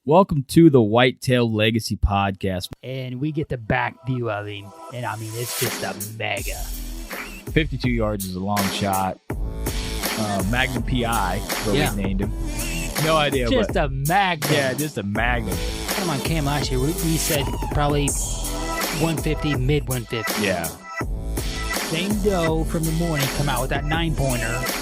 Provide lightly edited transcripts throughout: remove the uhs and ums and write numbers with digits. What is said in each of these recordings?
Welcome to the Whitetail Legacy Podcast. And we get the back view of him. And I mean, it's just a mega. 52 yards is a long shot. Magnum PI, what we named him. No idea. Just a Magnum. Yeah, just a Magnum. Come on, Cam, last year, we said probably 150, mid 150. Yeah. Same doe from the morning come out with that 9-pointer.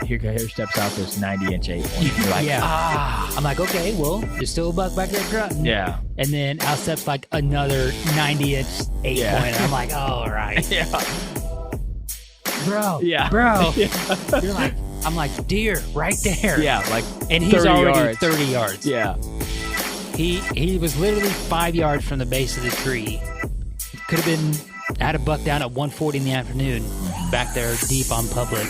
Here steps out this 90-inch 8-pointer. You're like, I'm like, okay, well, there's still a buck back there grunting. Yeah. And then out steps like another 90-inch 8-pointer. I'm like, all right. Yeah. Bro. Yeah. Bro. Yeah. You're like, I'm like, deer right there. Yeah, like and he's already yards. 30 yards. Yeah. He was literally 5 yards from the base of the tree. Could have been, had a buck down at 1:40 in the afternoon, back there deep on public.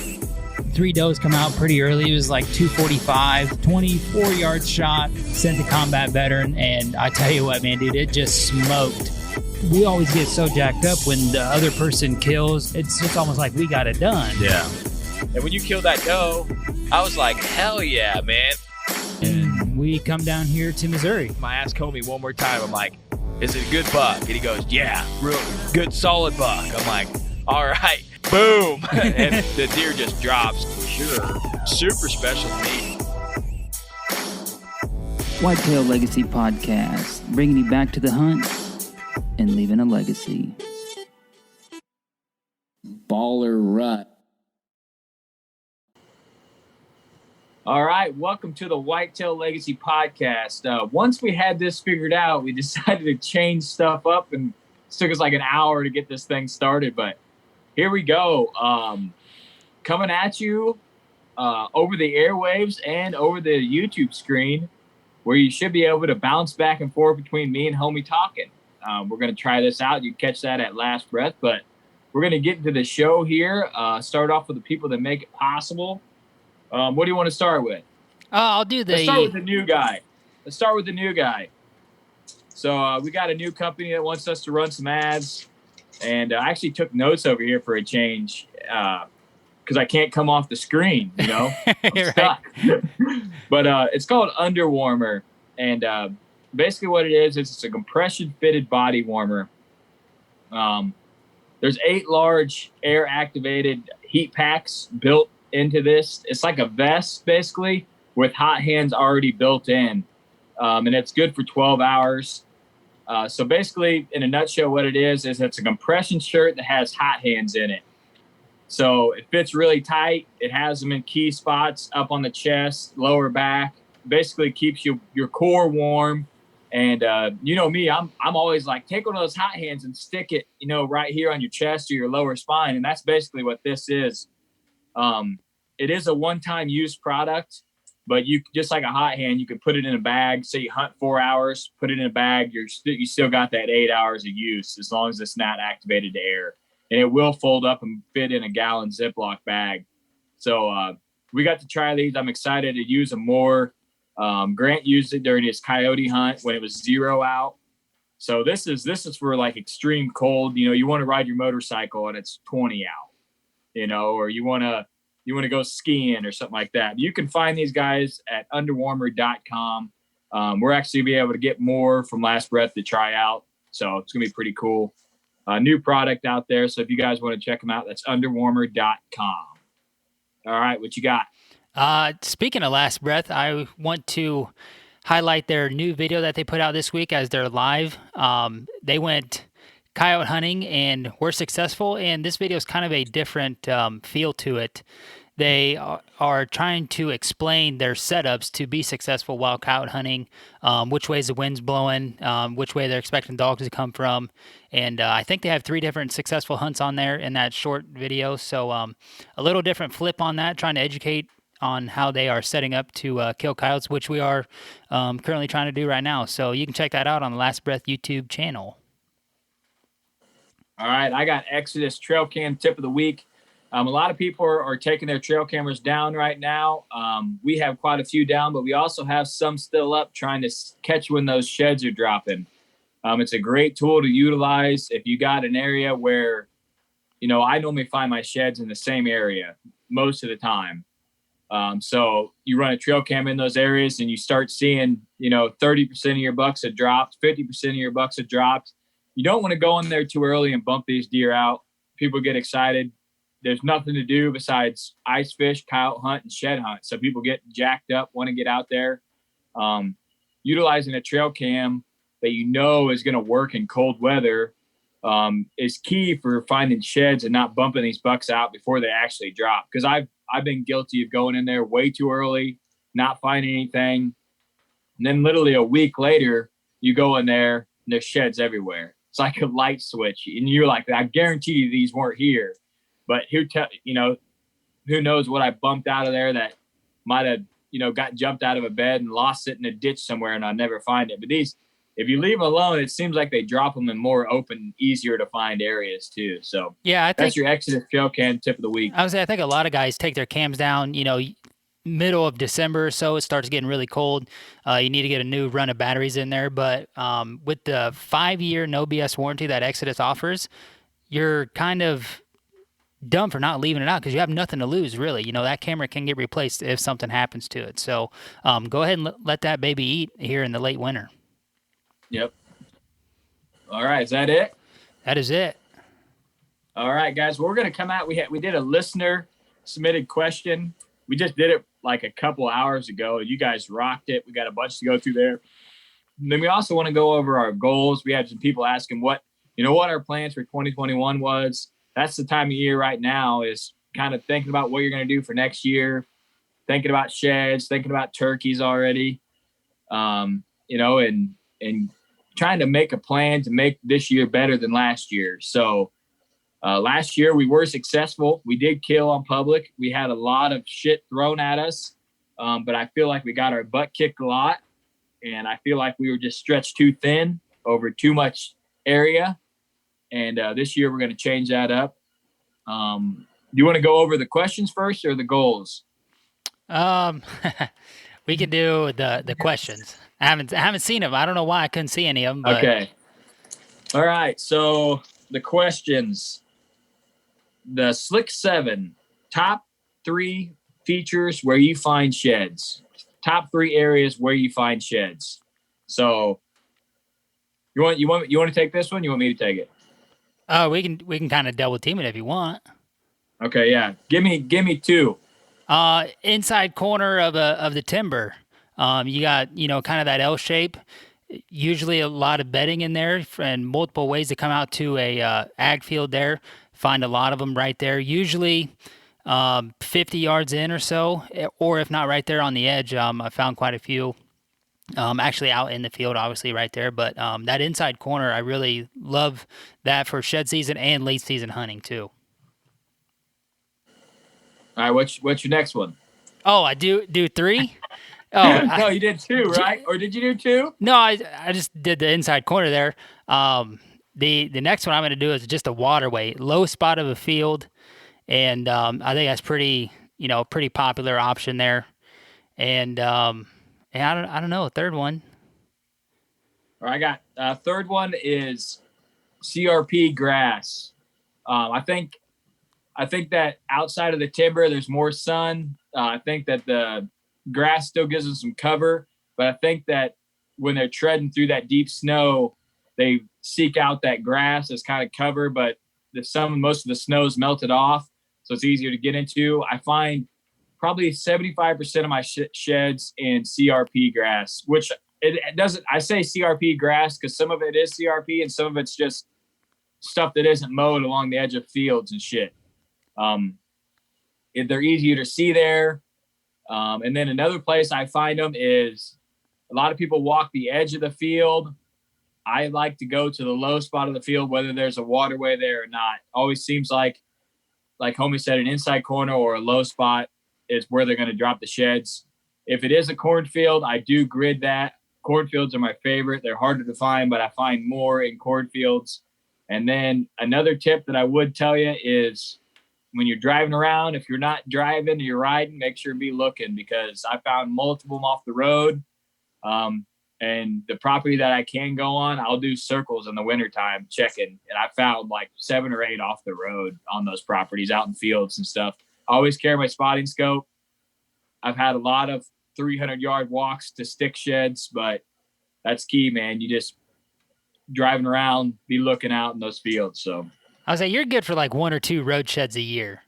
3 does come out pretty early. It was like 245, 24-yard shot, sent the combat veteran, and I tell you what, man, dude, it just smoked. We always get so jacked up when the other person kills. It's just almost like we got it done. Yeah. And when you killed that doe, I was like, hell yeah, man. And we come down here to Missouri. I asked Homie one more time. I'm like, is it a good buck? And he goes, yeah, real good, solid buck. I'm like, all right, boom. And the deer just drops. Sure. Super special meat. Whitetail Legacy Podcast, bringing you back to the hunt and leaving a legacy. Baller rut. All right, welcome to the Whitetail Legacy Podcast. Once we had this figured out, we decided to change stuff up, and it took us like an hour to get this thing started, but here we go. Coming at you over the airwaves and over the YouTube screen, where you should be able to bounce back and forth between me and Homie talking. We're going to try this out. You can catch that at last breath, but we're going to get into the show here. Start off with the people that make it possible. What do you want to start with? I'll do the... Let's start with the new guy. So we got a new company that wants us to run some ads. And I actually took notes over here for a change because I can't come off the screen, you know? I'm stuck. But it's called Underwarmer. And basically what it is it's a compression-fitted body warmer. There's 8 large air-activated heat packs built into this. It's like a vest, basically, with hot hands already built in. And it's good for 12 hours. So basically, in a nutshell, what it is it's a compression shirt that has hot hands in it. So it fits really tight. It has them in key spots up on the chest, lower back. Basically keeps your core warm. And you know me, I'm always like, take one of those hot hands and stick it, you know, right here on your chest or your lower spine. And that's basically what this is. It is a one-time use product. But you just like a hot hand, you can put it in a bag. Say you hunt 4 hours, put it in a bag. You still got that 8 hours of use as long as it's not activated to air, and it will fold up and fit in a gallon Ziploc bag. So we got to try these. I'm excited to use them more. Grant used it during his coyote hunt when it was 0 out. So this is for like extreme cold. You know, you want to ride your motorcycle and it's 20 out. You know, or you want to go skiing or something like that. You can find these guys at underwarmer.com. We're actually be able to get more from Last Breath to try out. So it's going to be pretty cool. New product out there. So if you guys want to check them out, that's underwarmer.com. All right, what you got? Speaking of Last Breath, I want to highlight their new video that they put out this week as they're live. They went coyote hunting and were successful, and this video is kind of a different feel to it. They are trying to explain their setups to be successful while coyote hunting, which ways the wind's blowing, which way they're expecting dogs to come from, and I think they have 3 different successful hunts on there in that short video, so a little different flip on that, trying to educate on how they are setting up to kill coyotes, which we are currently trying to do right now, so you can check that out on the Last Breath YouTube channel. All right, I got Exodus trail cam tip of the week. A lot of people are taking their trail cameras down right now. We have quite a few down, but we also have some still up trying to catch when those sheds are dropping. It's a great tool to utilize if you got an area where, you know, I normally find my sheds in the same area most of the time. So you run a trail cam in those areas and you start seeing, 30% of your bucks have dropped, 50% of your bucks have dropped. You don't want to go in there too early and bump these deer out. People get excited. There's nothing to do besides ice fish, coyote hunt, and shed hunt. So people get jacked up, want to get out there. Utilizing a trail cam that is going to work in cold weather is key for finding sheds and not bumping these bucks out before they actually drop. Because I've been guilty of going in there way too early, not finding anything. And then literally a week later, you go in there and there's sheds everywhere. It's like a light switch. And you're like, I guarantee you these weren't here. But who knows what I bumped out of there that might have, got jumped out of a bed and lost it in a ditch somewhere and I'll never find it. But these, if you leave them alone, it seems like they drop them in more open, easier to find areas too. So yeah, that's your Exodus trail cam tip of the week. I think a lot of guys take their cams down, middle of December or so. It starts getting really cold. You need to get a new run of batteries in there. But with the 5-year no BS warranty that Exodus offers, you're kind of dumb for not leaving it out because you have nothing to lose, really. That camera can get replaced if something happens to it. So go ahead and let that baby eat here in the late winter. Yep. All right. Is that it? That is it. All right, guys. We're going to come out. We did a listener submitted question. We just did it like a couple hours ago. You guys rocked it. We got a bunch to go through there. And then we also want to go over our goals. We had some people asking what our plans for 2021 was. That's the time of year right now is kind of thinking about what you're going to do for next year, thinking about sheds, thinking about turkeys already, and trying to make a plan to make this year better than last year. So last year we were successful. We did kill on public. We had a lot of shit thrown at us, but I feel like we got our butt kicked a lot, and I feel like we were just stretched too thin over too much area. And this year we're going to change that up. Do you want to go over the questions first or the goals? We could do the questions. I haven't seen them. I don't know why I couldn't see any of them. But... Okay. All right. So the questions. The Slick 7, top 3 features where you find sheds. Top 3 areas where you find sheds. So you want to take this one? You want me to take it? We can kind of double team it if you want. Okay, yeah. Give me 2. Inside corner of the timber. You got kind of that L shape. Usually a lot of bedding in there and multiple ways to come out to a ag field there. Find a lot of them right there. Usually 50 yards in or so, or if not right there on the edge. I found quite a few. Actually out in the field, obviously right there. But that inside corner, I really love that for shed season and late season hunting too. All right, what's your next one? Oh, I do 3? Oh, no, you did 2, right? Or did you do 2? No, I just did the inside corner there. The next one I'm going to do is just a waterway, low spot of a field, and I think that's pretty popular option there. And I don't know, a third one. All right, I got third one is CRP grass. I think that outside of the timber, there's more sun. I think that the grass still gives them some cover, but I think that when they're treading through that deep snow, they seek out that grass as kind of cover, but most of the snow's melted off, so it's easier to get into. I find probably 75% of my sheds in CRP grass, which it doesn't. I say CRP grass because some of it is CRP and some of it's just stuff that isn't mowed along the edge of fields and shit. They're easier to see there. And then another place I find them is a lot of people walk the edge of the field. I like to go to the low spot of the field, whether there's a waterway there or not. Always seems like homie said, an inside corner or a low spot is where they're going to drop the sheds. If it is a cornfield, I do grid that. Cornfields are my favorite. They're harder to find, but I find more in cornfields. And then another tip that I would tell you is when you're driving around, if you're not driving, you're riding, make sure to be looking, because I found multiple off the road. And the property that I can go on, I'll do circles in the wintertime checking. And I found like 7 or 8 off the road on those properties out in fields and stuff. I always carry my spotting scope. I've had a lot of 300-yard walks to stick sheds, but that's key, man. You just driving around, be looking out in those fields. So I was like, you're good for like 1 or 2 road sheds a year.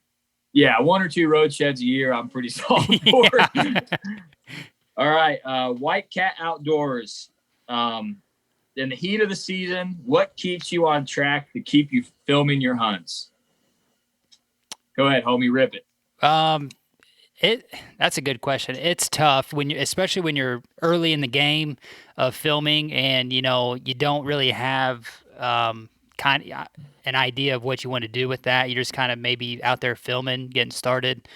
yeah, 1 or 2 road sheds a year, I'm pretty solid for. All right, White Cat Outdoors. In the heat of the season, what keeps you on track to keep you filming your hunts? Go ahead, homie, rip it. That's a good question. It's tough especially when you're early in the game of filming, and you don't really have kind of an idea of what you want to do with that. You're just kind of maybe out there filming, getting started.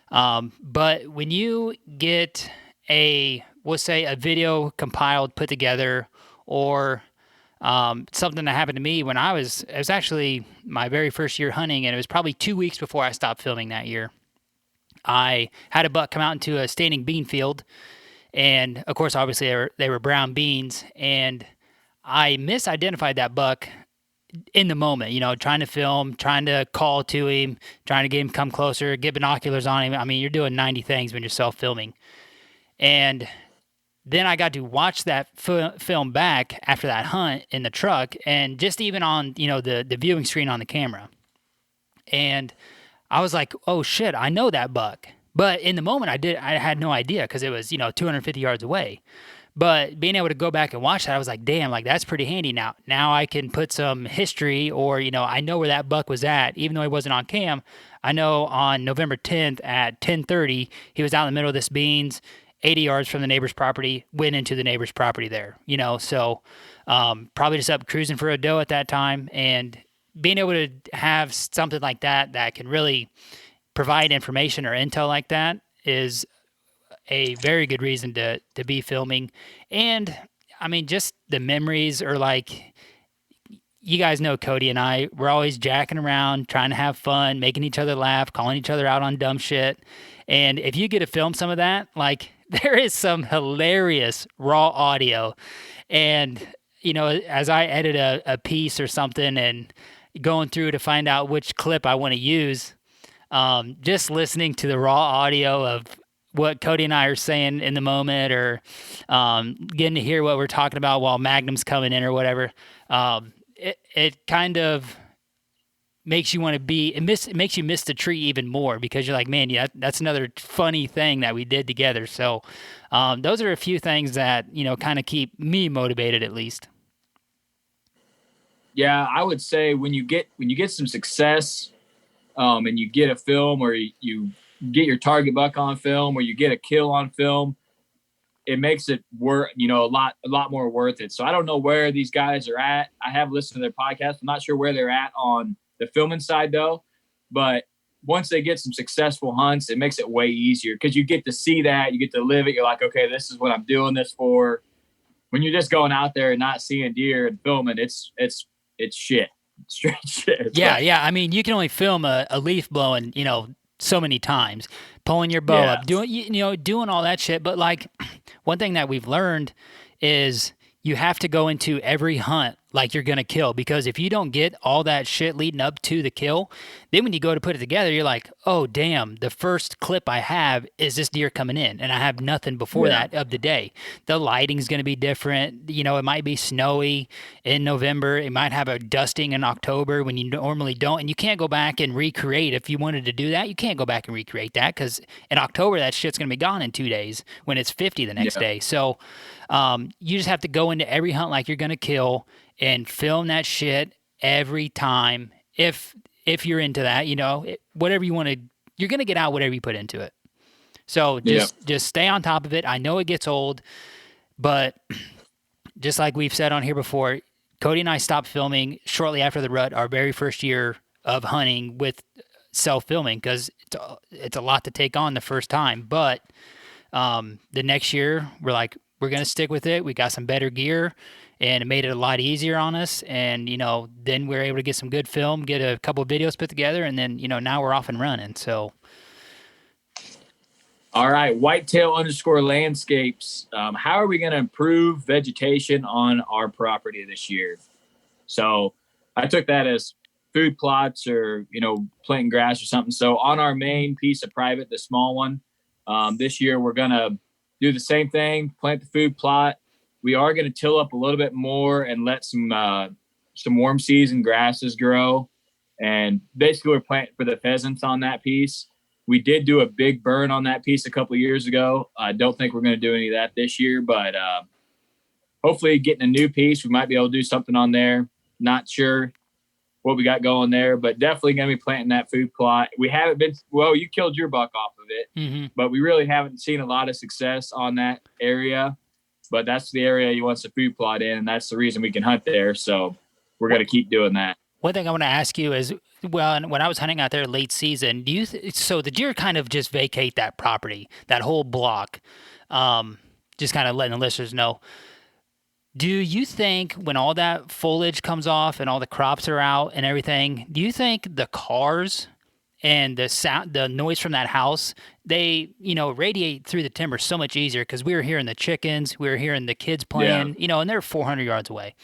But when you get we'll say a video compiled, put together, or something that happened to me when it was actually my very first year hunting, and it was probably 2 weeks before I stopped filming that year. I had a buck come out into a standing bean field, and of course, obviously, they were brown beans, and I misidentified that buck in the moment, trying to film, trying to call to him, trying to get him come closer, get binoculars on him. I mean, you're doing 90 things when you're self-filming. And then I got to watch that film back after that hunt in the truck, and just even on, the viewing screen on the camera. And I was like, oh shit, I know that buck. But in the moment I had no idea, because it was, 250 yards away. But being able to go back and watch that, I was like, damn, like that's pretty handy now. Now I can put some history, or, I know where that buck was at, even though he wasn't on cam. I know on November 10th at 10:30, he was out in the middle of this beans, 80 yards from the neighbor's property, went into the neighbor's property there, so probably just up cruising for a doe at that time. And being able to have something like that can really provide information or intel like that is a very good reason to be filming. And I mean, just the memories are like, you guys know Cody and I, we're always jacking around, trying to have fun, making each other laugh, calling each other out on dumb shit. And if you get to film some of that, like there is some hilarious raw audio. And, as I edit a piece or something and going through to find out which clip I want to use, just listening to the raw audio of what Cody and I are saying in the moment, or getting to hear what we're talking about while Magnum's coming in or whatever, it kind of makes you want to it makes you miss the tree even more, because you're like, man, yeah, that's another funny thing that we did together. So those are a few things that, kind of keep me motivated, at least. Yeah, I would say when you get some success, and you get a film, or you get your target buck on film, or you get a kill on film, it makes it worth, a lot more worth it. So I don't know where these guys are at. I have listened to their podcast. I'm not sure where they're at on the filming side though, but once they get some successful hunts, it makes it way easier, because you get to see that, you get to live it. You're like, okay, this is what I'm doing this for. When you're just going out there and not seeing deer and filming, it's shit. Straight shit. It's Yeah. I mean, you can only film a leaf blowing, so many times, pulling your bow up, doing all that shit. But like, one thing that we've learned is you have to go into every hunt like you're going to kill, because if you don't get all that shit leading up to the kill, then when you go to put it together, you're like, oh, damn, the first clip I have is this deer coming in, and I have nothing before that of the day. The lighting's going to be different. It might be snowy in November. It might have a dusting in October when you normally don't, and you can't go back and recreate. If you wanted to do that, you can't go back and recreate that, because in October, that shit's going to be gone in 2 days when it's 50 the next day. So you just have to go into every hunt like you're going to kill and film that shit every time. If you're into that, whatever you want to, you're going to get out whatever you put into it. So just stay on top of it. I know it gets old, but just like we've said on here before, Cody and I stopped filming shortly after the rut, our very first year of hunting with self-filming, because it's a lot to take on the first time. But the next year, we're like, we're going to stick with it. We got some better gear, and it made it a lot easier on us. And, then we were able to get some good film, get a couple of videos put together, and then, now we're off and running. So. All right. Whitetail_landscapes. How are we going to improve vegetation on our property this year? So I took that as food plots, or, planting grass or something. So on our main piece of private, the small one, This year we're gonna do the same thing, plant the food plot. We are gonna till up a little bit more and let some warm season grasses grow. And basically we're planting for the pheasants on that piece. We did do a big burn on that piece a couple of years ago. I don't think we're going to do any of that this year, but hopefully getting a new piece, we might be able to do something on there. Not sure what we got going there, but definitely going to be planting that food plot. We haven't been, well, you killed your buck off of it, but we really haven't seen a lot of success on that area. But that's the area he wants the food plot in, and that's the reason we can hunt there. So we're going to keep doing that. One thing I want to ask you is, well, when I was hunting out there late season, so the deer kind of just vacate that property, that whole block, just kind of letting the listeners know. Do you think when all that foliage comes off and all the crops are out and everything, do you think the cars and the sound, the noise from that house, they, radiate through the timber so much easier? Because we were hearing the chickens, we were hearing the kids playing, and they're 400 yards away.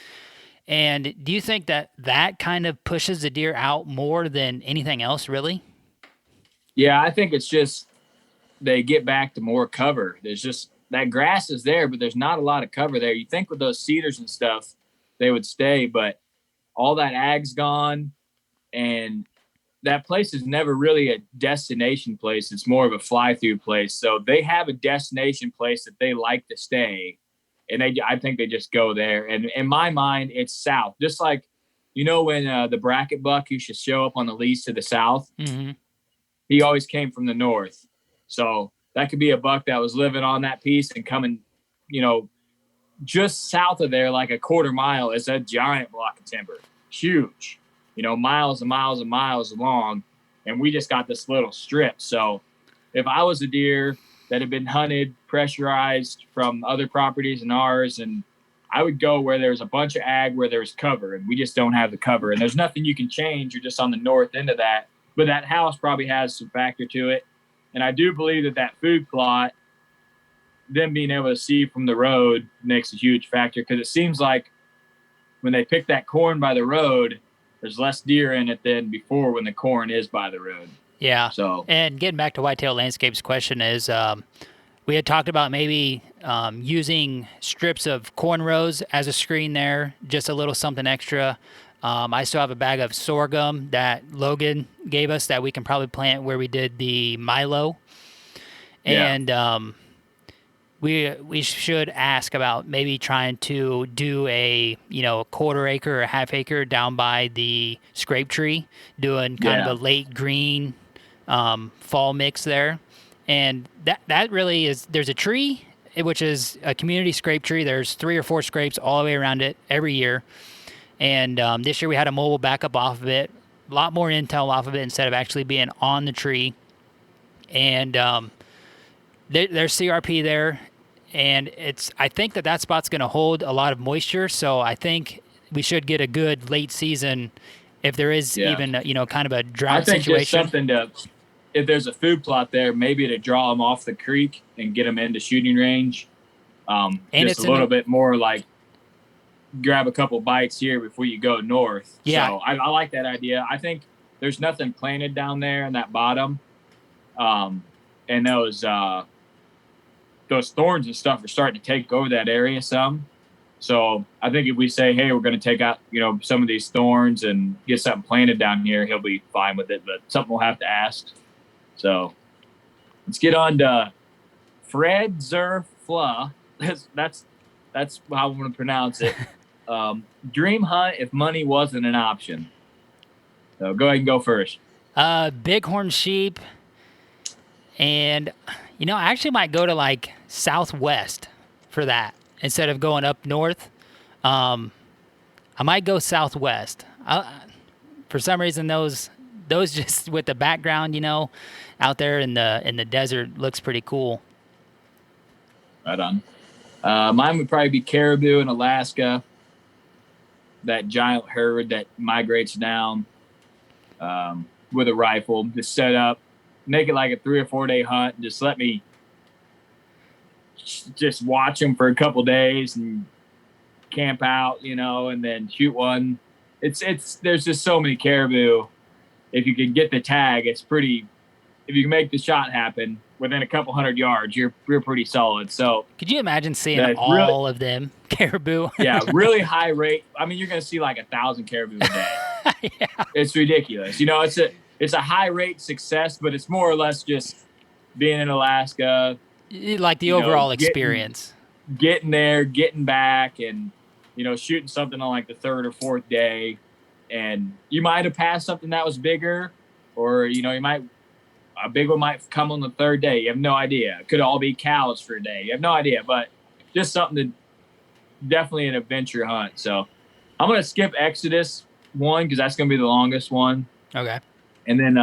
And do you think that kind of pushes the deer out more than anything else, really? Yeah, I think it's just they get back to more cover. There's just that grass is there, but there's not a lot of cover there. You think with those cedars and stuff, they would stay, but all that ag's gone, and that place is never really a destination place. It's more of a fly-through place. So they have a destination place that they like to stay. And I think they just go there. And in my mind, it's south. Just like, when the bracket buck used to show up on the lease to the south, he always came from the north. So that could be a buck that was living on that piece and coming, just south of there, like a quarter mile, is a giant block of timber. Huge, miles and miles and miles long. And we just got this little strip. So if I was a deer that had been hunted, pressurized from other properties and ours, and I would go where there's a bunch of ag, where there's cover, and we just don't have the cover. And there's nothing you can change. You're just on the north end of that. But that house probably has some factor to it. And I do believe that food plot, them being able to see from the road, makes a huge factor, because it seems like when they pick that corn by the road, there's less deer in it than before when the corn is by the road. Yeah. So, and getting back to Whitetail Landscape's question is, we had talked about maybe using strips of corn rows as a screen there, just a little something extra. I still have a bag of sorghum that Logan gave us that we can probably plant where we did the Milo. And we should ask about maybe trying to do a quarter acre or a half acre down by the scrape tree, doing kind of a late green fall mix there. And that really is, there's a tree, which is a community scrape tree. There's 3 or 4 scrapes all the way around it every year. And this year we had a mobile backup off of it, a lot more intel off of it instead of actually being on the tree. And there's CRP there. And I think that spot's going to hold a lot of moisture. So I think we should get a good late season if there is even, kind of a drought situation. I think there's something to, if there's a food plot there, maybe to draw them off the creek and get them into shooting range. And just a little bit more like grab a couple bites here before you go north. Yeah. So I like that idea. I think there's nothing planted down there in that bottom. And those thorns and stuff are starting to take over that area some. So I think if we say, hey, we're going to take out, some of these thorns and get something planted down here, he'll be fine with it, but something we'll have to ask. So let's get on to Fred Zerfla. That's how I'm going to pronounce it. Dream hunt if money wasn't an option. So go ahead and go first. Bighorn sheep. And, I actually might go to like southwest for that instead of going up north. I might go southwest. For some reason, those just with the background, out there in the desert looks pretty cool. Right on. Mine would probably be caribou in Alaska. That giant herd that migrates down with a rifle, just set up, make it like a 3 or 4 day hunt. And just let me just watch them for a couple days and camp out, and then shoot one. There's just so many caribou. If you can get the tag, it's if you can make the shot happen within a couple 100 yards, you're pretty solid. So could you imagine seeing all really, of them caribou? Yeah, really high rate. I mean, you're going to see like 1,000 caribou a day. Yeah. It's ridiculous. You know, it's a high rate success, but it's more or less just being in Alaska, like the overall experience. Getting there, getting back, and shooting something on like the third or fourth day, and you might have passed something that was bigger, or a big one might come on the third day. You have no idea. It could all be cows for a day. You have no idea, but just something definitely an adventure hunt. So I'm going to skip Exodus 1 because that's going to be the longest one. Okay. And then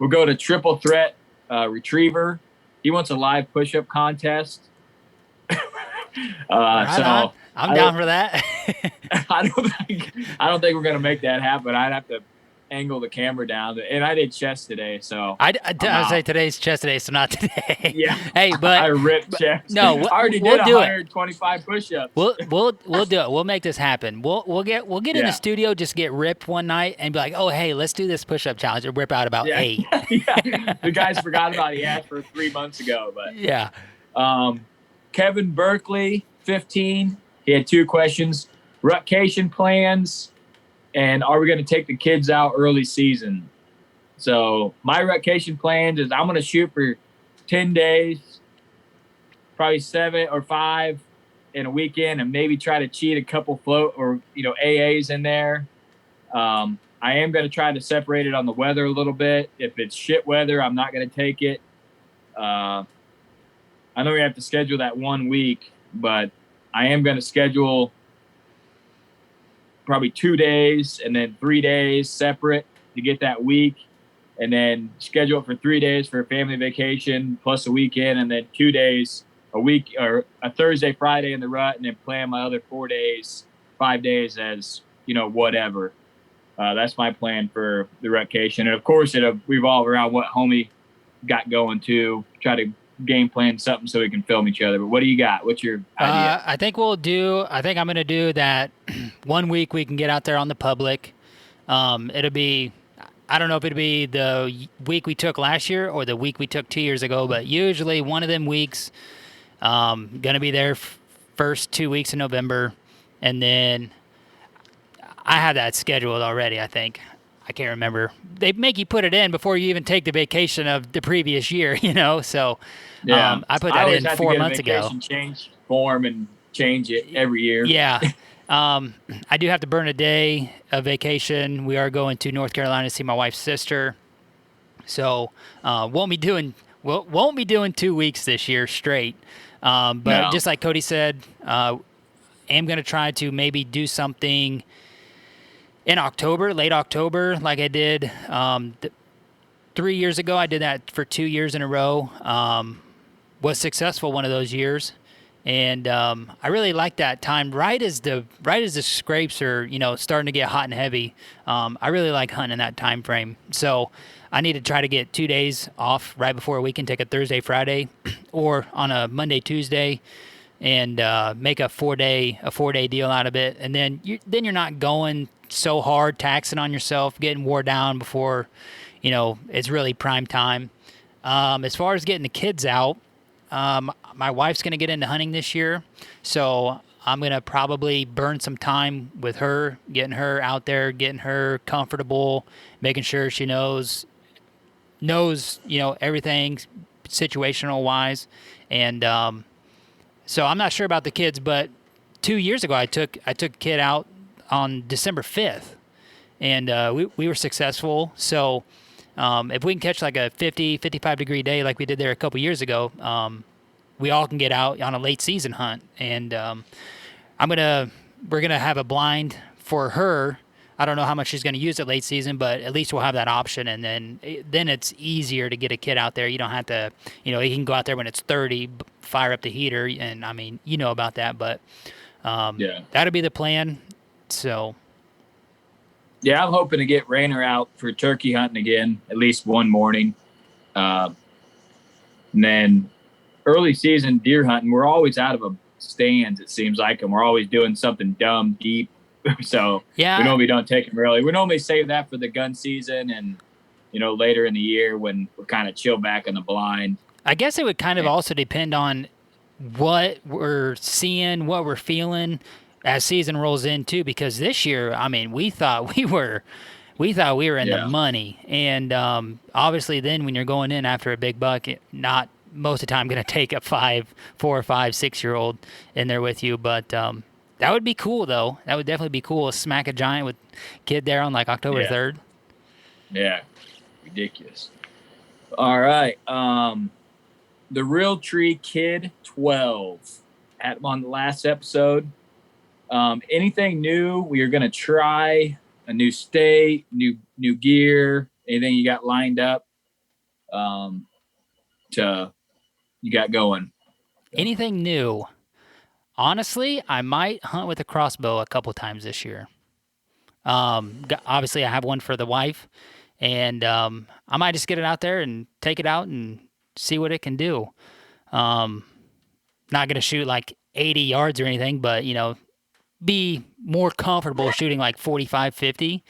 we'll go to Triple Threat Retriever. He wants a live push-up contest. I'm down for that. I don't think we're going to make that happen. I'd have to angle the camera down, and I did chest today, so I say today's chest day, so not today. Yeah. Hey, but I ripped chest. No, I already we'll did do 125 push-ups. We'll do it. We'll make this happen. We'll get in the studio, just get ripped one night, and be like, oh hey, let's do this push-up challenge, and rip out about 8. Yeah. The guys forgot about it. He asked for 3 months ago, but yeah. Kevin Berkeley, 15. He had 2 questions: rutcation plans, and are we going to take the kids out early season? So my rutcation plans is I'm going to shoot for 10 days, probably 7 or 5 in a weekend, and maybe try to cheat a couple float or AAs in there. I am going to try to separate it on the weather a little bit. If it's shit weather, I'm not going to take it. I know we have to schedule that 1 week, but I am going to schedule probably 2 days and then 3 days separate to get that week, and then schedule it for 3 days for a family vacation plus a weekend, and then 2 days a week or a Thursday, Friday in the rut, and then plan my other 4 days, 5 days as, whatever. That's my plan for the rutcation. And of course it'll revolve around what homie got going too. Try to game plan something so we can film each other. But what do you got? What's your idea? I think I'm going to do that 1 week we can get out there on the public. It'll be, I don't know if it'll be the week we took last year or the week we took 2 years ago, but usually one of them weeks, going to be there first 2 weeks in November. And then I have that scheduled already, I think. I can't remember. They make you put it in before you even take the vacation of the previous year, so yeah. I put that in 4 months ago. Change form and change it every year. Yeah. I do have to burn a day of vacation. We are going to North Carolina to see my wife's sister. So won't be doing 2 weeks this year straight. But no. Just like Cody said, am going to try to maybe do something in October, late October, like I did 3 years ago. I did that for 2 years in a row. Was successful one of those years, and I really like that time. Right as the scrapes are starting to get hot and heavy, I really like hunting in that time frame. So I need to try to get 2 days off right before we can take a Thursday, Friday, or on a Monday, Tuesday, and make a 4 day deal out of it. And then you're not going so hard, taxing on yourself, getting wore down before it's really prime time. As far as getting the kids out, my wife's going to get into hunting this year, so I'm going to probably burn some time with her, getting her out there, getting her comfortable, making sure she knows everything situational wise. And so I'm not sure about the kids, but 2 years ago I took a kid out on December 5th, and we were successful. So if we can catch like a 55 degree day like we did there a couple years ago, we all can get out on a late season hunt. And we're gonna have a blind for her. I don't know how much she's going to use it late season, but at least we'll have that option. And then it's easier to get a kid out there. You don't have to, you can go out there when it's 30, fire up the heater, and I mean, about that. But that'll be the plan. So. Yeah, I'm hoping to get Rainer out for turkey hunting again, at least one morning. And then early season deer hunting, we're always out of stands, it seems like, and we're always doing something dumb, deep. So we normally don't take them early. We normally save that for the gun season and later in the year when we're kind of chill back in the blind. I guess it would kind of also depend on what we're seeing, what we're feeling as season rolls in too, because this year, I mean, we thought we were in the money. And obviously then when you're going in after a big buck, not most of the time going to take a 4 or 5, 6-year-old in there with you. But that would be cool, though. That would definitely be cool. Smack a giant with kid there on like October 3rd. Yeah. Ridiculous. All right. The Real Tree Kid 12. Had him on the last episode. Anything new? We are going to try a new state, new gear, anything you got lined up you got going? Anything new? Honestly, I might hunt with a crossbow a couple times this year. Obviously, I have one for the wife, and I might just get it out there and take it out and see what it can do. Not going to shoot like 80 yards or anything, but, be more comfortable shooting like 45, 50.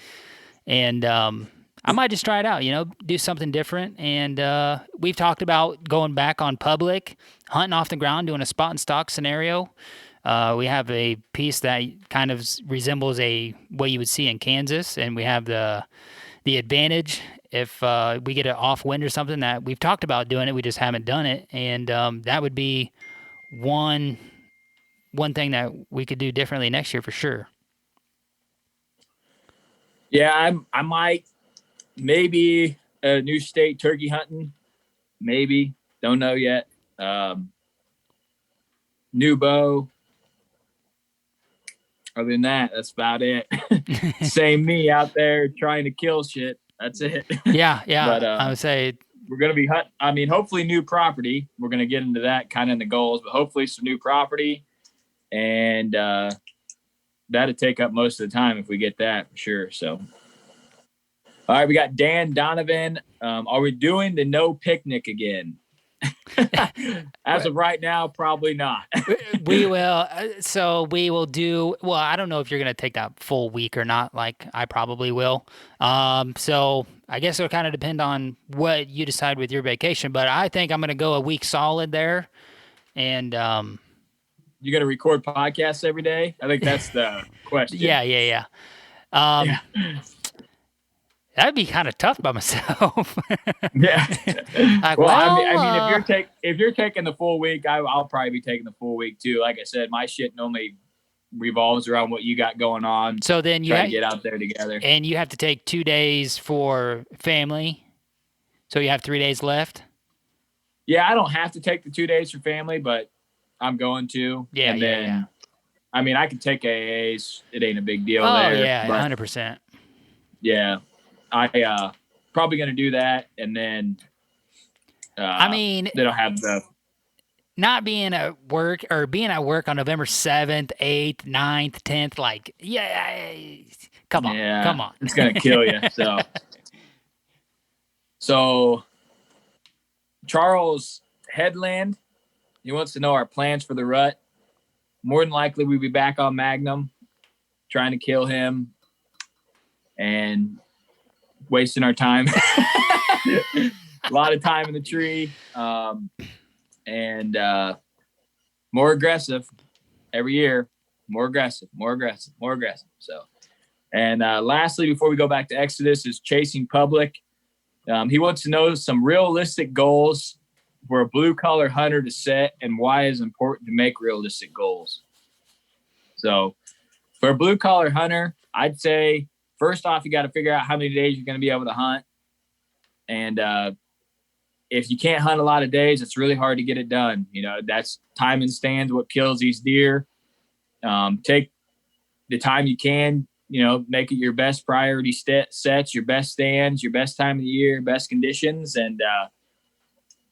And I might just try it out, do something different. And we've talked about going back on public, hunting off the ground, doing a spot and stock scenario. We have a piece that kind of resembles what you would see in Kansas, and we have the advantage if we get an off wind or something that we've talked about doing it, we just haven't done it. And that would be one thing that we could do differently next year for sure. Yeah, I might maybe a new state turkey hunting. Maybe. Don't know yet. New bow. Other than that, that's about it. Same me out there trying to kill shit. That's it. Yeah. But, I would say we're going to be hunting. I mean, hopefully new property. We're going to get into that kind of in the goals, but hopefully some new property. And that'd take up most of the time if we get that for sure. So, all right, we got Dan Donovan. Are we doing the no picnic again? As of right now, probably not. We will. So we will do. Well, I don't know if you're going to take that full week or not. Like I probably will. So I guess it'll kind of depend on what you decide with your vacation. But I think I'm going to go a week solid there. And you going to record podcasts every day? I think that's the question. Yeah. That'd be kind of tough by myself. Yeah. Like, well, I mean, if you're taking the full week, I'll probably be taking the full week too. Like I said, my shit normally revolves around what you got going on. So then you try to get out there together, and you have to take 2 days for family. So you have 3 days left. Yeah, I don't have to take the 2 days for family, but I'm going to. Yeah, and yeah, then, yeah. I mean, I can take AAs. It ain't a big deal Oh, there. yeah, but 100%. Yeah. I probably going to do that, and then I mean, they don't have the not being at work or being at work on November 7th, 8th, 9th, 10th. Like, come on, it's going to kill you. So Charles Headland, he wants to know our plans for the rut. More than likely, we'll be back on Magnum, trying to kill him, and wasting our time. A lot of time in the tree, and more aggressive every year. More aggressive. So, and lastly, before we go back to Exodus, is chasing public. He wants to know some realistic goals for a blue collar hunter to set, and why it's important to make realistic goals. So, for a blue collar hunter, I'd say, first off, you got to figure out how many days you're going to be able to hunt. And if you can't hunt a lot of days, it's really hard to get it done. That's time in stands, what kills these deer. Take the time you can, make it your best priority sets, your best stands, your best time of the year, best conditions. And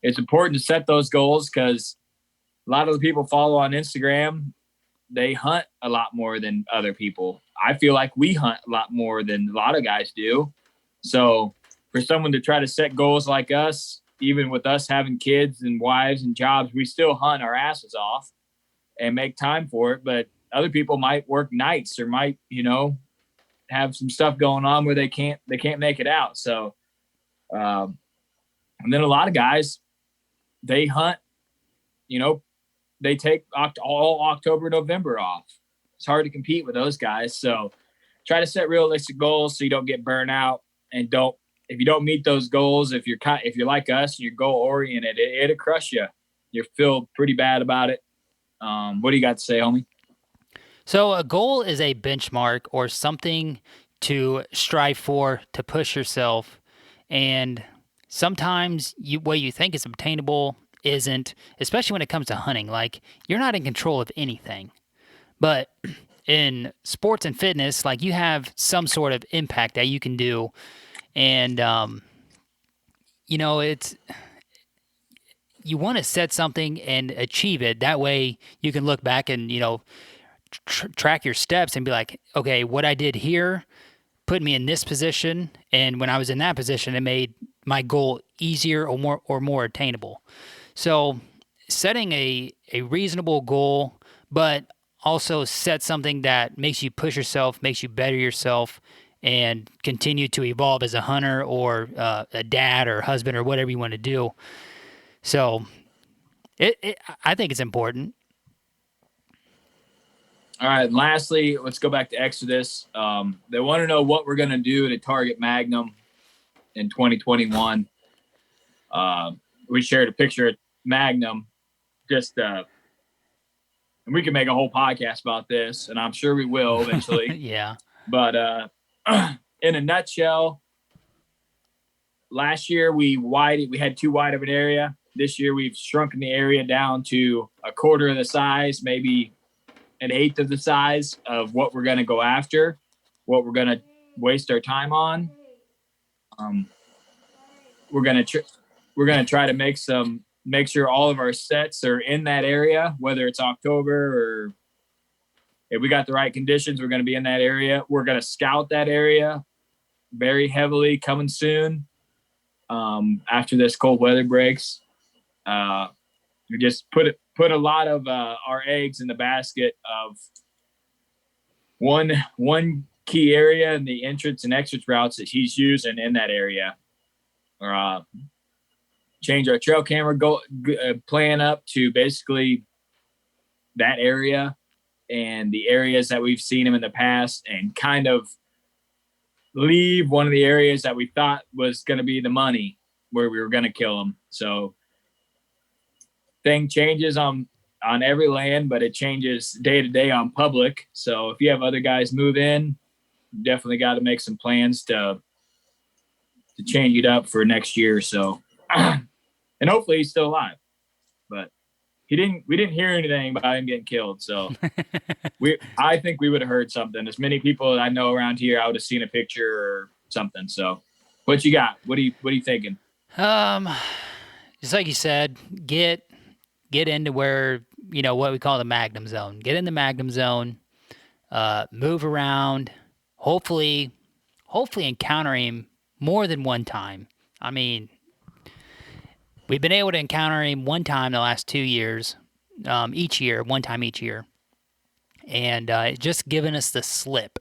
it's important to set those goals because a lot of the people follow on Instagram, they hunt a lot more than other people. I feel like we hunt a lot more than a lot of guys do. So for someone to try to set goals like us, even with us having kids and wives and jobs, we still hunt our asses off and make time for it. But other people might work nights or might, have some stuff going on where they can't make it out. So And then a lot of guys, they hunt, they take all October, November off. It's hard to compete with those guys. So try to set realistic goals so you don't get burnt out, and if you don't meet those goals, if you're like us and you're goal oriented, it'll crush you. You feel pretty bad about it. What do you got to say, homie? So a goal is a benchmark or something to strive for, to push yourself. And sometimes what you think is obtainable isn't, especially when it comes to hunting. Like, you're not in control of anything. But in sports and fitness, like, you have some sort of impact that you can do. And, you want to set something and achieve it. That way you can look back and, track your steps and be like, okay, what I did here put me in this position. And when I was in that position, it made my goal easier or more attainable. So setting a reasonable goal, but also set something that makes you push yourself, makes you better yourself, and continue to evolve as a hunter or a dad or husband or whatever you want to do. So I think it's important. All right. And lastly, let's go back to Exodus. They want to know what we're going to do to target MAGNUM in 2021. We shared a picture of MAGNUM. And we can make a whole podcast about this, and I'm sure we will eventually. Yeah. But in a nutshell, last year we had too wide of an area. This year we've shrunken the area down to a quarter of the size, maybe an eighth of the size of what we're going to go after, what we're going to waste our time on. We're going to try to make sure all of our sets are in that area, whether it's October or if we got the right conditions, we're going to be in that area. We're going to scout that area very heavily coming soon. After this cold weather breaks, we just put a lot of our eggs in the basket of one key area and the entrance and exit routes that he's using in that area. Change our trail camera plan up to basically that area and the areas that we've seen him in the past, and kind of leave one of the areas that we thought was going to be the money where we were going to kill him. So thing changes on every land, but it changes day to day on public. So if you have other guys move in, you definitely got to make some plans to change it up for next year. So, and hopefully he's still alive, but we didn't hear anything about him getting killed. So I think we would have heard something. As many people I know around here, I would have seen a picture or something. So what you got? What are you thinking? Just like you said, get into where, what we call the MAGNUM zone. Get in the MAGNUM zone, move around, hopefully encounter him more than one time. I mean, we've been able to encounter him one time the last 2 years, one time each year. And just giving us the slip.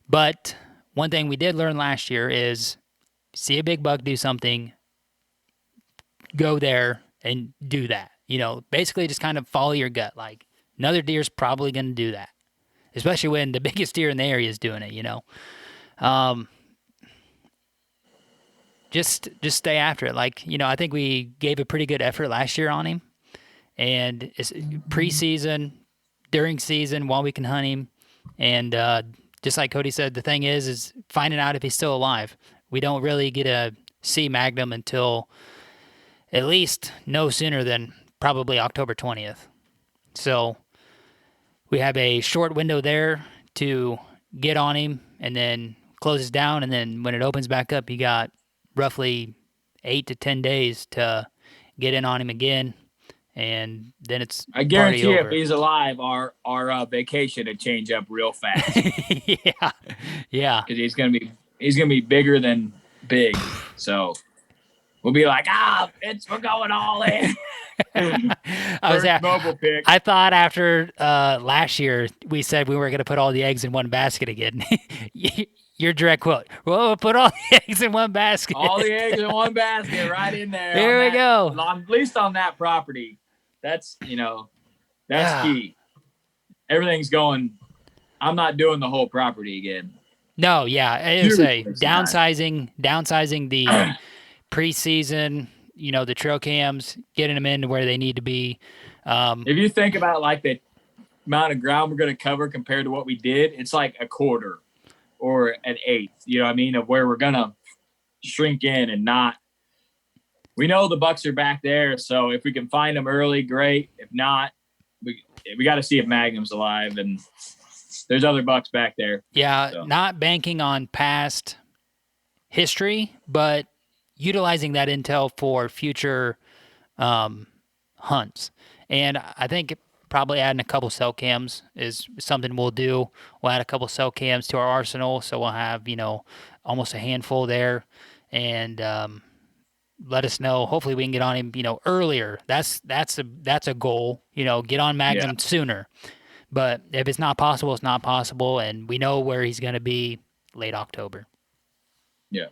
But one thing we did learn last year is see a big buck do something, go there and do that. Basically just kind of follow your gut. Like, another deer's probably going to do that, especially when the biggest deer in the area is doing it, Just stay after it. Like, I think we gave a pretty good effort last year on him. And it's preseason, during season, while we can hunt him. And just like Cody said, the thing is finding out if he's still alive. We don't really get to see MAGNUM until at least no sooner than probably October 20th. So we have a short window there to get on him and then closes down. And then when it opens back up, you got roughly 8 to 10 days to get in on him again. And then it's I guarantee party if over. he's alive, our vacation would change up real fast. Yeah. Because he's gonna be bigger than big. So we'll be like, we're going all in. First mobile pick. I thought after last year we said we were going to put all the eggs in one basket again. Your direct quote. We'll put all the eggs in one basket. All the eggs in one basket, right in there. Here we go. At least on that property. That's key. Everything's going. I'm not doing the whole property again. No, yeah, I would say downsizing the preseason. The trail cams, getting them into where they need to be. If you think about like the amount of ground we're going to cover compared to what we did, it's like a quarter or an eighth. You know what I mean? Of where we're going to shrink in and not. We know the bucks are back there, so if we can find them early, great. If not, we got to see if Magnum's alive, and there's other bucks back there. Yeah, so. Not banking on past history, but utilizing that intel for future hunts. And I think probably adding a couple cell cams is something we'll do. We'll add a couple cell cams to our arsenal, so we'll have almost a handful there, and let us know. Hopefully we can get on him earlier. That's a goal. Get on Magnum sooner. But if it's not possible, it's not possible, and we know where he's going to be late October. Yeah.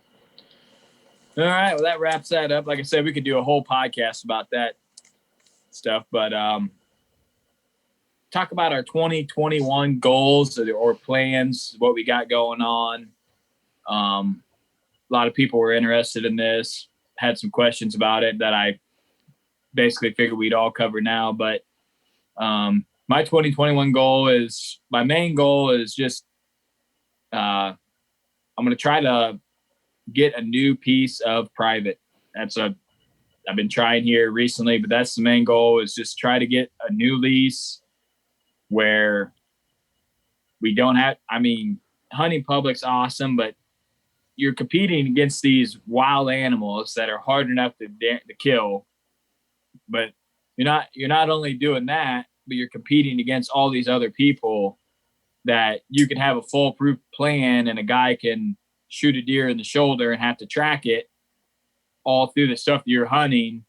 All right. Well, that wraps that up. Like I said, we could do a whole podcast about that stuff, but talk about our 2021 goals or plans, what we got going on. A lot of people were interested in this, had some questions about it that I basically figured we'd all cover now. But my 2021 my main goal is just I'm going to try to get a new piece of private. I've been trying here recently, but that's the main goal, is just try to get a new lease where we don't have, hunting public's awesome, but you're competing against these wild animals that are hard enough to kill. But you're not only doing that, but you're competing against all these other people that you can have a foolproof plan, and a guy can shoot a deer in the shoulder and have to track it all through the stuff you're hunting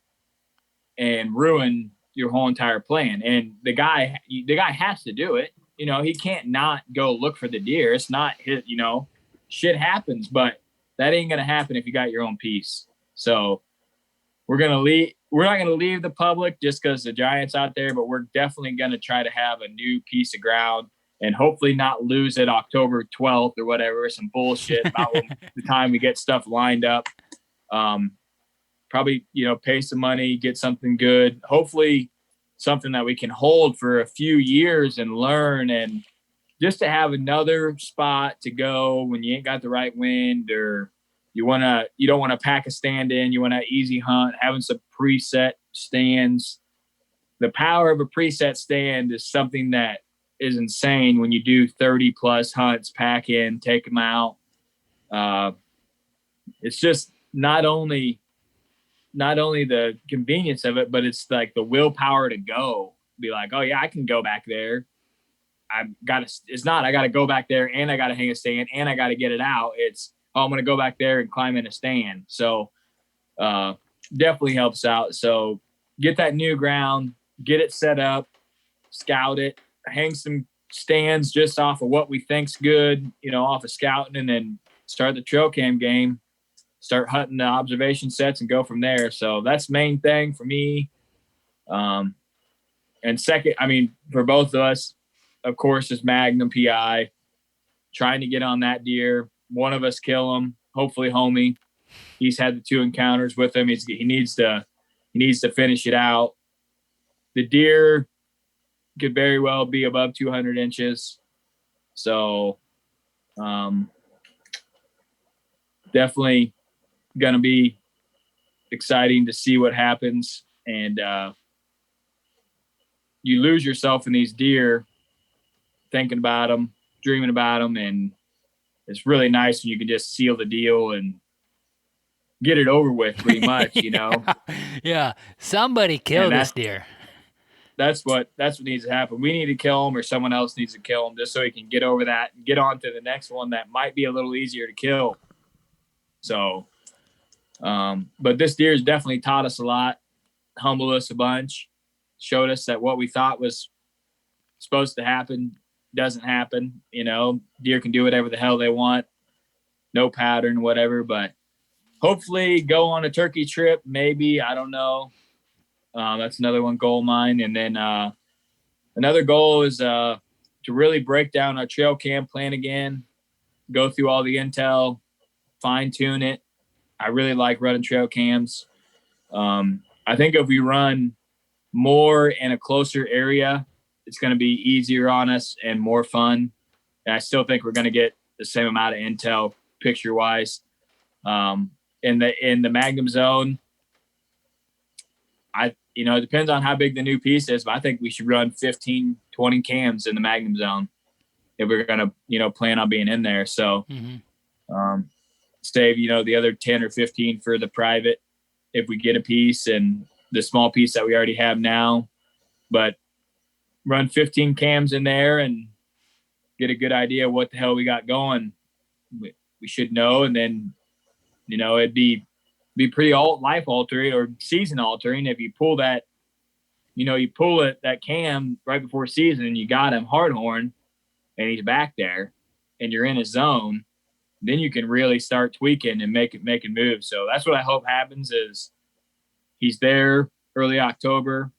and ruin your whole entire plan. And the guy has to do it. He can't not go look for the deer. It's not his, shit happens, but that ain't going to happen if you got your own piece. So we're not going to leave the public just because the giant's out there, but we're definitely going to try to have a new piece of ground and hopefully not lose it October 12th or whatever, some bullshit about the time we get stuff lined up. Probably, pay some money, get something good, hopefully something that we can hold for a few years and learn, and just to have another spot to go when you ain't got the right wind, or you don't want to pack a stand in, you want to easy hunt, having some preset stands. The power of a preset stand is something that is insane when you do 30 plus hunts, pack in, take them out. It's just not only the convenience of it, but it's like the willpower to go. Be like, oh yeah, I can go back there. I got to go back there, and I got to hang a stand, and I got to get it out. It's, I'm going to go back there and climb in a stand. So definitely helps out. So get that new ground, get it set up, scout it, hang some stands just off of what we think's good, off of scouting, and then start the trail cam game, start hunting the observation sets and go from there. So that's the main thing for me. And second, for both of us, of course, is Magnum PI, trying to get on that deer. One of us kill him, hopefully homie. He's had the 2 encounters with him. He needs to finish it out. The deer could very well be above 200 inches. So definitely going to be exciting to see what happens. And you lose yourself in these deer, thinking about them, dreaming about them. And it's really nice when you can just seal the deal and get it over with pretty much, Yeah. Somebody kill this deer. That's what needs to happen. We need to kill him, or someone else needs to kill him, just so he can get over that and get on to the next one that might be a little easier to kill. So But this deer has definitely taught us a lot, humbled us a bunch, showed us that what we thought was supposed to happen doesn't happen. Deer can do whatever the hell they want, no pattern, whatever. But hopefully go on a turkey trip, maybe. I don't know. That's another one goal of mine. And then another goal is to really break down our trail cam plan again, go through all the intel, fine tune it. I really like running trail cams. I think if we run more in a closer area, it's going to be easier on us and more fun. And I still think we're going to get the same amount of intel picture wise. In the Magnum zone, it depends on how big the new piece is, but I think we should run 15, 20 cams in the Magnum zone if we're going to, plan on being in there. So, save, the other 10 or 15 for the private if we get a piece and the small piece that we already have now, but run 15 cams in there and get a good idea of what the hell we got going. We should know. And then, it'd be pretty life altering or season altering if you pull that, that cam right before season and you got him hard horn and he's back there and you're in his zone, then you can really start tweaking and making moves. So that's what I hope happens is he's there early October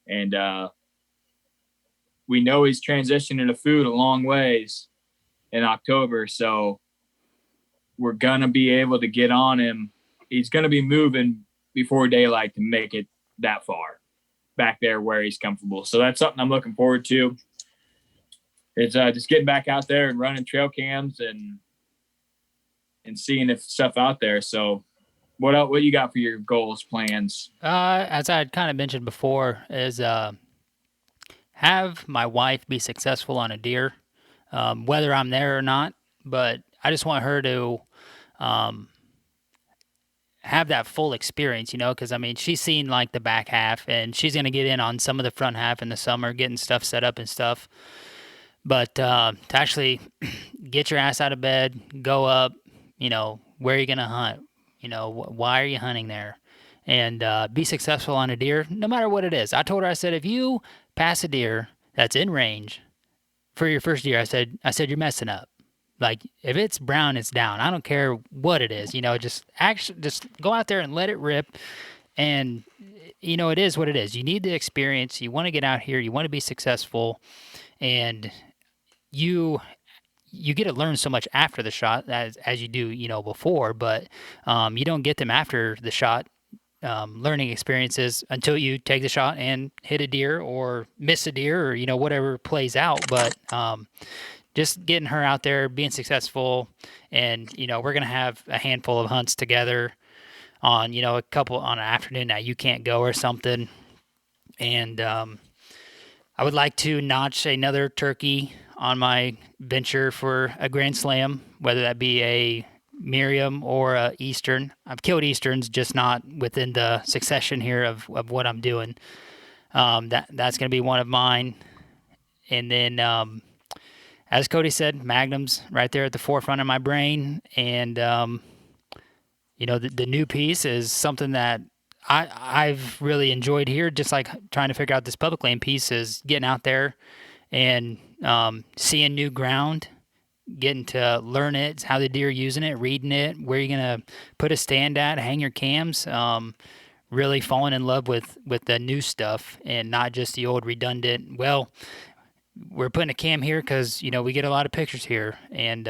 and we know he's transitioning to food a long ways in October. So we're going to be able to get on him. He's going to be moving before daylight to make it that far back there where he's comfortable. So that's something I'm looking forward to. It's just getting back out there and running trail cams and seeing if stuff out there. So what you got for your goals, plans? As I had kind of mentioned before, is have my wife be successful on a deer, whether I'm there or not. But I just want her to have that full experience, because she's seen like the back half and she's going to get in on some of the front half in the summer, getting stuff set up and stuff. But to actually get your ass out of bed, go up, where are you going to hunt? Why are you hunting there? And be successful on a deer, no matter what it is. I told her, I said, if you pass a deer that's in range for your first deer, I said you're messing up. Like, if it's brown, it's down. I don't care what it is, just go out there and let it rip. And, it is what it is. You need the experience. You want to get out here. You want to be successful. And you get to learn so much after the shot as you do, before, but you don't get them after the shot learning experiences until you take the shot and hit a deer or miss a deer or, whatever plays out. But just getting her out there, being successful, and, we're going to have a handful of hunts together on, a couple on an afternoon that you can't go or something. And I would like to notch another turkey on my venture for a Grand Slam, whether that be a Miriam or a Eastern. I've killed Easterns, just not within the succession here of what I'm doing. That's going to be one of mine. And then, as Cody said, Magnum's right there at the forefront of my brain. And, the new piece is something that I've really enjoyed here, just like trying to figure out this public land piece is getting out there and seeing new ground, getting to learn it, how the deer are using it, reading it, where you're going to put a stand at, hang your cams, really falling in love with the new stuff and not just the old redundant, well, we're putting a cam here because, we get a lot of pictures here. And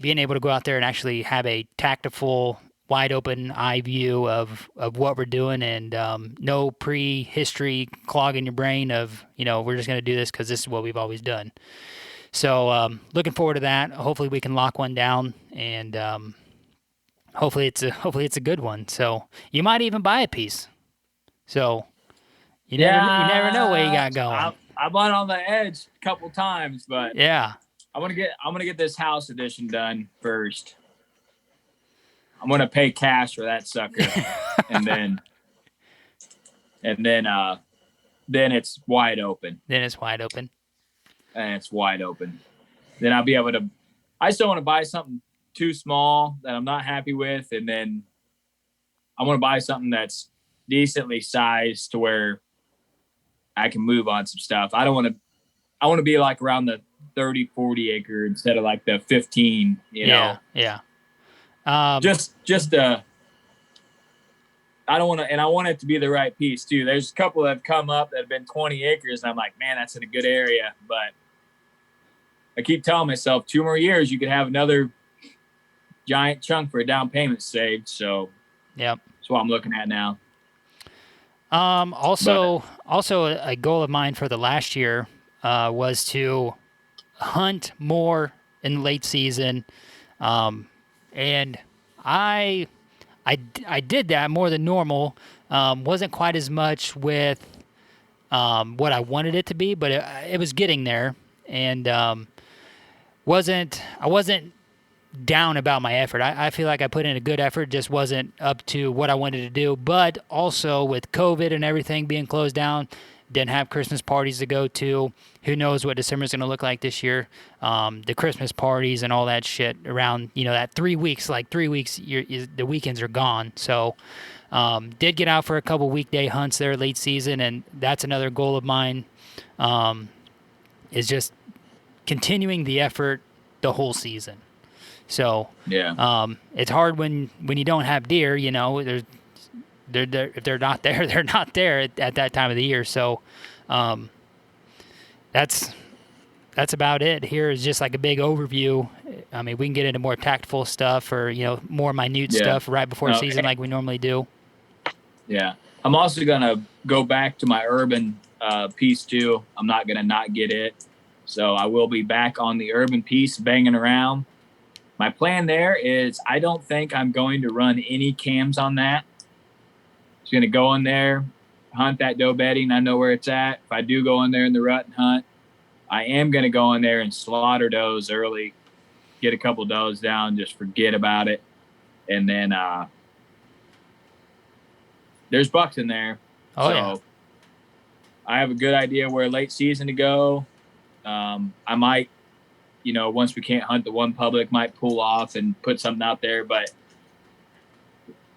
being able to go out there and actually have a tactful, wide open eye view of what we're doing and no prehistory clogging your brain of, we're just going to do this because this is what we've always done. So looking forward to that. Hopefully we can lock one down and hopefully it's a good one. So you might even buy a piece. So you never know where you got going. I've been on the edge a couple times, but yeah, I'm gonna get this house edition done first. I'm gonna pay cash for that sucker, and then it's wide open. Then it's wide open. And it's wide open. Then I'll be able to. I still want to buy something too small that I'm not happy with, and then I want to buy something that's decently sized to where I can move on some stuff. I want to be like around the 30, 40 acre instead of like the 15, you know. Yeah. Just I don't want to, and I want it to be the right piece too. There's a couple that have come up that have been 20 acres, and I'm like, man, that's in a good area. But I keep telling myself 2 more years, you could have another giant chunk for a down payment saved. So Yep. that's what I'm looking at now. Also a goal of mine for the last year was to hunt more in the late season, and I did that more than normal. Wasn't quite as much with what I wanted it to be, but it was getting there, and I wasn't down about my effort. I feel like I put in a good effort, just wasn't up to what I wanted to do. But also with COVID and everything being closed down, didn't have Christmas parties to go to. Who knows what December's going to look like this year? The Christmas parties and all that shit around, that 3 weeks, the weekends are gone. So did get out for a couple weekday hunts there late season, and that's another goal of mine, is just continuing the effort the whole season. So yeah, it's hard when you don't have deer. If they're not there, they're not there at that time of the year. So that's about it. Here is just like a big overview. I mean, we can get into more tactful stuff or more minute stuff right before season like we normally do. Yeah, I'm also gonna go back to my urban piece too. I'm not gonna not get it. So I will be back on the urban piece, banging around. My plan there is I don't think I'm going to run any cams on that. Just going to go in there, hunt that doe bedding. I know where it's at. If I do go in there in the rut and hunt, I am going to go in there and slaughter does early, get a couple does down, just forget about it. And then there's bucks in there. Yeah. I have a good idea where late season to go. I might, once we can't hunt the one public, might pull off and put something out there. But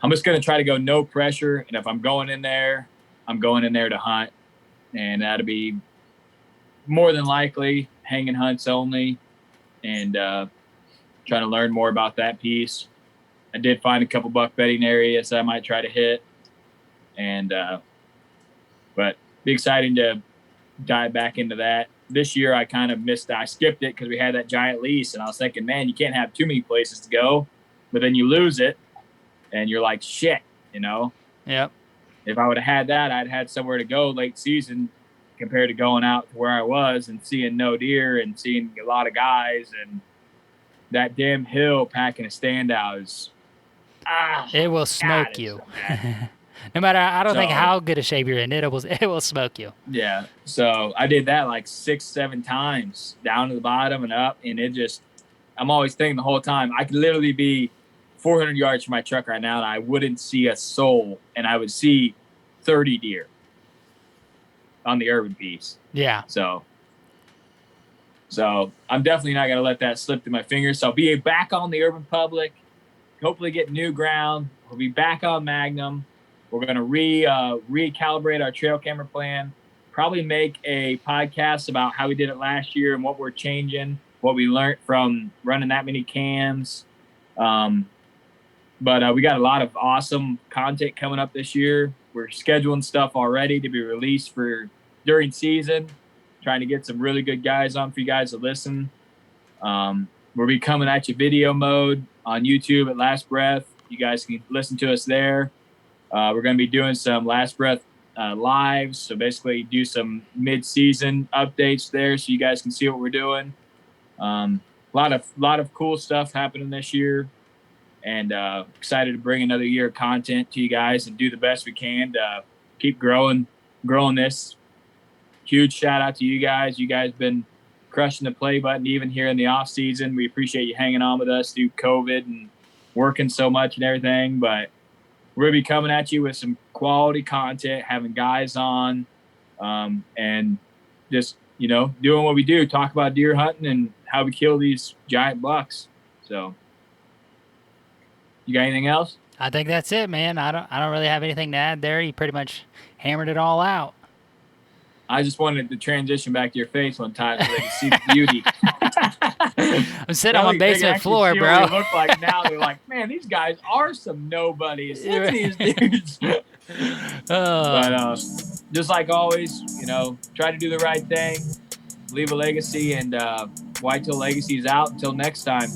I'm just going to try to go no pressure. And if I'm going in there, I'm going in there to hunt. And that'll be more than likely hanging hunts only, and trying to learn more about that piece. I did find a couple buck bedding areas that I might try to hit. And but be exciting to dive back into that. This year I kind of I skipped it because we had that giant lease, and I was thinking, man, you can't have too many places to go, but then you lose it and you're like, shit, Yep. If I would have had that, I'd had somewhere to go late season compared to going out to where I was and seeing no deer and seeing a lot of guys, and that damn hill packing a stand out is it will smoke you. So no matter, I don't think how good a shape you're in, it will smoke you. Yeah. So I did that like 6-7 times down to the bottom and up. And I'm always thinking the whole time, I could literally be 400 yards from my truck right now and I wouldn't see a soul, and I would see 30 deer on the urban piece. Yeah. So I'm definitely not going to let that slip through my fingers. So I'll be back on the urban public, hopefully get new ground. We'll be back on Magnum. We're going to recalibrate our trail camera plan, probably make a podcast about how we did it last year and what we're changing, what we learned from running that many cams. But we got a lot of awesome content coming up this year. We're scheduling stuff already to be released for during season, trying to get some really good guys on for you guys to listen. We'll be coming at you video mode on YouTube at Last Breath. You guys can listen to us there. We're going to be doing some Last Breath lives. So basically do some mid-season updates there so you guys can see what we're doing. A lot of cool stuff happening this year, and excited to bring another year of content to you guys and do the best we can to keep growing this. Huge shout out to you guys. You guys been crushing the play button even here in the off season. We appreciate you hanging on with us through COVID and working so much and everything, but we're going to be coming at you with some quality content, having guys on, and just, doing what we do, talk about deer hunting and how we kill these giant bucks. So, you got anything else? I think that's it, man. I don't really have anything to add there. You pretty much hammered it all out. I just wanted to transition back to your face one time so they can see the beauty. I'm sitting on my basement floor, bro. What you look like now. They're like, man, these guys are some nobodies. Look at these dudes. But just like always, try to do the right thing, leave a legacy, and Whitetail Legacy is out. Until next time.